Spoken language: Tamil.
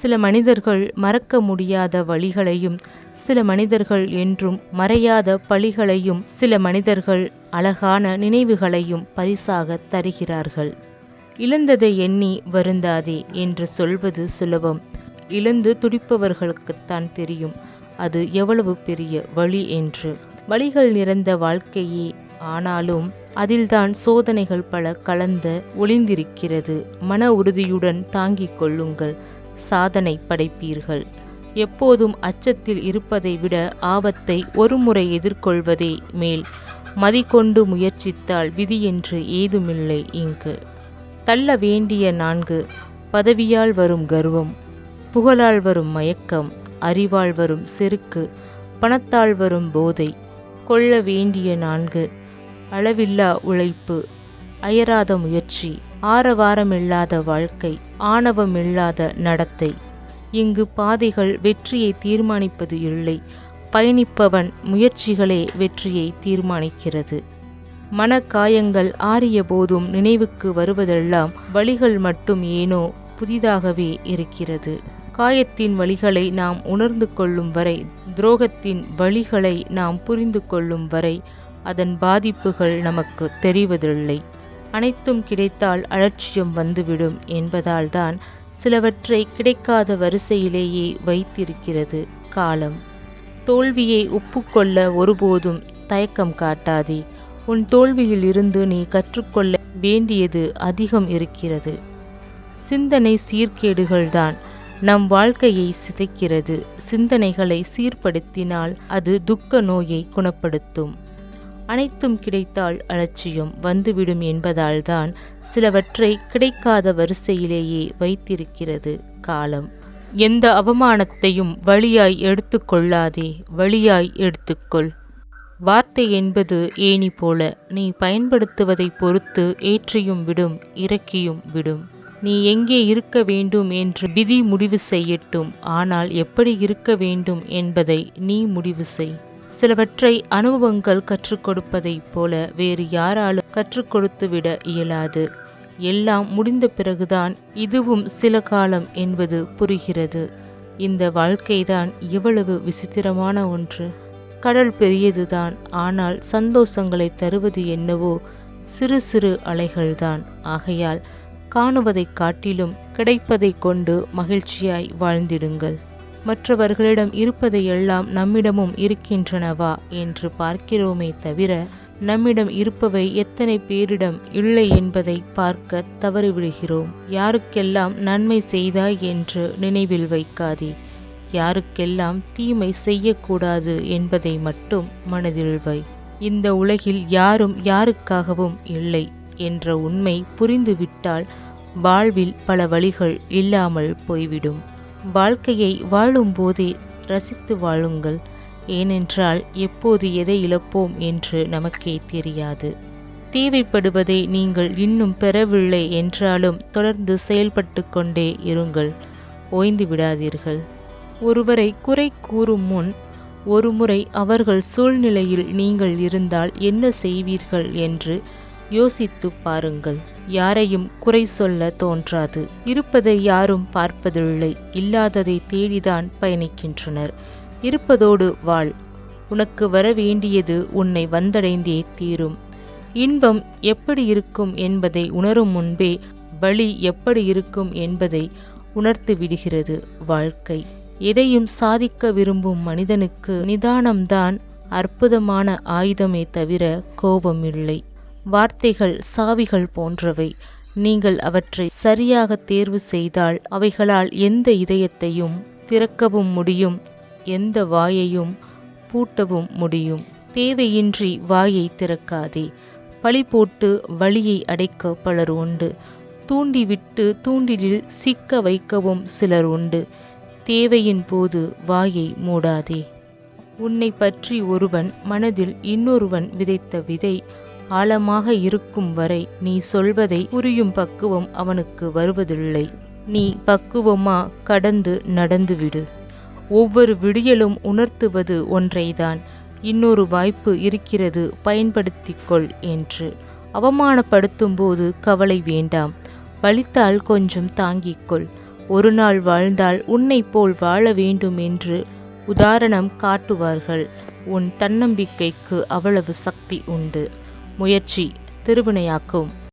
சில மனிதர்கள் மறக்க முடியாத வழிகளையும், சில மனிதர்கள் என்றும் மறையாத பழிகளையும், சில மனிதர்கள் அழகான நினைவுகளையும் பரிசாக தருகிறார்கள். இழந்ததை எண்ணி வருந்தாதே என்று சொல்வது சுலபம். இழந்து துடிப்பவர்களுக்குத்தான் தெரியும் அது எவ்வளவு பெரிய வலி என்று. வலிகள் நிறைந்த வாழ்க்கையே, ஆனாலும் அதில்தான் சோதனைகள் பல கலந்த ஒளிந்திருக்கிறது. மன உறுதியுடன் தாங்கிக் கொள்ளுங்கள், சாதனை படைப்பீர்கள். எப்போதும் அச்சத்தில் இருப்பதை விட ஆபத்தை ஒருமுறை எதிர்கொள்வதே மேல். மதிகொண்டு முயற்சித்தால் விதி என்று ஏதுமில்லை இங்கு. தள்ள வேண்டிய 4: பதவியால் வரும் கர்வம், புகழால் வரும் மயக்கம், அறிவால் வரும் செருக்கு, பணத்தால் வரும் போதை. கொள்ள வேண்டிய 4: அளவில்லா உழைப்பு, அயராத முயற்சி, ஆரவாரமில்லாத வாழ்க்கை, ஆணவமில்லாத நடத்தை. இங்கு பாதைகள் வெற்றியை தீர்மானிப்பது இல்லை, பயணிப்பவன் முயற்சிகளே வெற்றியை தீர்மானிக்கிறது. மனக்காயங்கள் ஆறிய போதும் நினைவுக்கு வருவதெல்லாம் வலிகள் மட்டும் ஏனோ புதிதாகவே இருக்கிறது. காயத்தின் வலிகளை நாம் உணர்ந்து கொள்ளும் வரை, துரோகத்தின் வலிகளை நாம் புரிந்து கொள்ளும் வரை அதன் பாதிப்புகள் நமக்கு தெரிவதில்லை. அனைத்தும் கிடைத்தால் அலட்சியம் வந்துவிடும் என்பதால் தான் சிலவற்றை கிடைக்காத வரிசையிலேயே வைத்திருக்கிறது காலம். தோல்வியை ஒப்புக்கொள்ள ஒருபோதும் தயக்கம் காட்டாதே. உன் தோல்வியில் இருந்து நீ கற்றுக்கொள்ள வேண்டியது அதிகம் இருக்கிறது. சிந்தனை சீர்கேடுகள்தான் நம் வாழ்க்கையை சிதைக்கிறது. சிந்தனைகளை சீர்படுத்தினால் அது துக்க நோயை குணப்படுத்தும். அனைத்தும் கிடைத்தால் அலட்சியம் வந்துவிடும் என்பதால்தான் சிலவற்றை கிடைக்காத வரிசையிலேயே வைத்திருக்கிறது காலம். எந்த அவமானத்தையும் வலியாய் எடுத்துக்கொள்ளாதே, வலியாய் எடுத்துக்கொள். வார்த்தை என்பது ஏணி போல, நீ பயன்படுத்துவதை பொறுத்து ஏற்றியும் விடும், இறக்கியும் விடும். நீ எங்கே இருக்க வேண்டும் என்று விதி முடிவு செய்யட்டும், ஆனால் எப்படி இருக்க வேண்டும் என்பதை நீ முடிவு செய். சிலவற்றை அனுபவங்கள் கற்றுக் கொடுப்பதைப் போல வேறு யாராலும் கற்றுக் கொடுத்து விட இயலாது. எல்லாம் முடிந்த பிறகுதான் இதுவும் சில காலம் என்பது புரிகிறது. இந்த வாழ்க்கைதான் எவ்வளவு விசித்திரமான ஒன்று. கடல் பெரியதுதான், ஆனால் சந்தோஷங்களை தருவது என்னவோ சிறு சிறு அலைகள்தான். ஆகையால் காணுவதைக் காட்டிலும் கிடைப்பதை கொண்டு மகிழ்ச்சியாய் வாழ்ந்திடுங்கள். மற்றவர்களிடம் இருப்பதையெல்லாம் நம்மிடமும் இருக்கின்றனவா என்று பார்க்கிறோமே தவிர, நம்மிடம் இருப்பவை எத்தனை பேரிடம் இல்லை என்பதை பார்க்க தவறிவிடுகிறோம். யாருக்கெல்லாம் நன்மை செய்தாய் என்று நினைவில் வைக்காதே, யாருக்கெல்லாம் தீமை செய்யக்கூடாது என்பதை மட்டும் மனதில் வை. இந்த உலகில் யாரும் யாருக்காகவும் இல்லை என்ற உண்மை புரிந்துவிட்டால் வாழ்வில் பல வழிகள் இல்லாமல் போய்விடும். வாழ்க்கையை வாழும்போதே ரசித்து வாழுங்கள். ஏனென்றால் எப்போது எதை இழப்போம் என்று நமக்கே தெரியாது. தேவைப்படுவதை நீங்கள் இன்னும் பெறவில்லை என்றாலும் தொடர்ந்து செயல்பட்டு கொண்டே இருங்கள், ஓய்ந்து விடாதீர்கள். ஒருவரை குறை கூறும் முன் ஒருமுறை அவர்கள் சூழ்நிலையில் நீங்கள் இருந்தால் என்ன செய்வீர்கள் என்று யோசித்து பாருங்கள். யாரையும் குறை சொல்ல தோன்றாது. இருப்பதை யாரும் பார்ப்பதில்லை, இல்லாததை தேடிதான் பயணிக்கின்றனர். இருப்பதோடு வாழ். உனக்கு வர வேண்டியது உன்னை வந்தடைந்தே தீரும். இன்பம் எப்படி இருக்கும் என்பதை உணரும் முன்பே வலி எப்படி இருக்கும் என்பதை உணர்த்து விடுகிறது வாழ்க்கை. எதையும் சாதிக்க விரும்பும் மனிதனுக்கு நிதானம்தான் அற்புதமான ஆயுதமே தவிர கோபம் இல்லை. வார்த்தைகள் சாவிகள் போன்றவை. நீங்கள் அவற்றை சரியாக தேர்வு செய்தால் அவைகளால் எந்த இதயத்தையும் திறக்கவும் முடியும், எந்த வாயையும் பூட்டவும் முடியும். தேவையின்றி வாயை திறக்காதே. பழி போட்டு வழியை அடைக்க பலர் உண்டு. தூண்டிவிட்டு தூண்டிலில் சிக்க வைக்கவும் சிலர் உண்டு. தேவையின் போது வாயை மூடாதே. உன்னை பற்றி ஒருவன் மனதில் இன்னொருவன் விதைத்த விதை ஆழமாக இருக்கும் வரை நீ சொல்வதை புரியும் பக்குவம் அவனுக்கு வருவதில்லை. நீ பக்குவமா கடந்து நடந்துவிடு. ஒவ்வொரு விடியலும் உணர்த்துவது ஒன்றைதான், இன்னொரு வாய்ப்பு இருக்கிறது, பயன்படுத்திக்கொள் என்று. அவமானப்படுத்தும் போது கவலை வேண்டாம், வலித்தால் கொஞ்சம் தாங்கிக்கொள். ஒரு நாள் வாழ்ந்தால் உன்னை போல் வாழ வேண்டும் என்று உதாரணம் காட்டுவார்கள். உன் தன்னம்பிக்கைக்கு அவ்வளவு சக்தி உண்டு. முயற்சி திருவினையாக்கும்.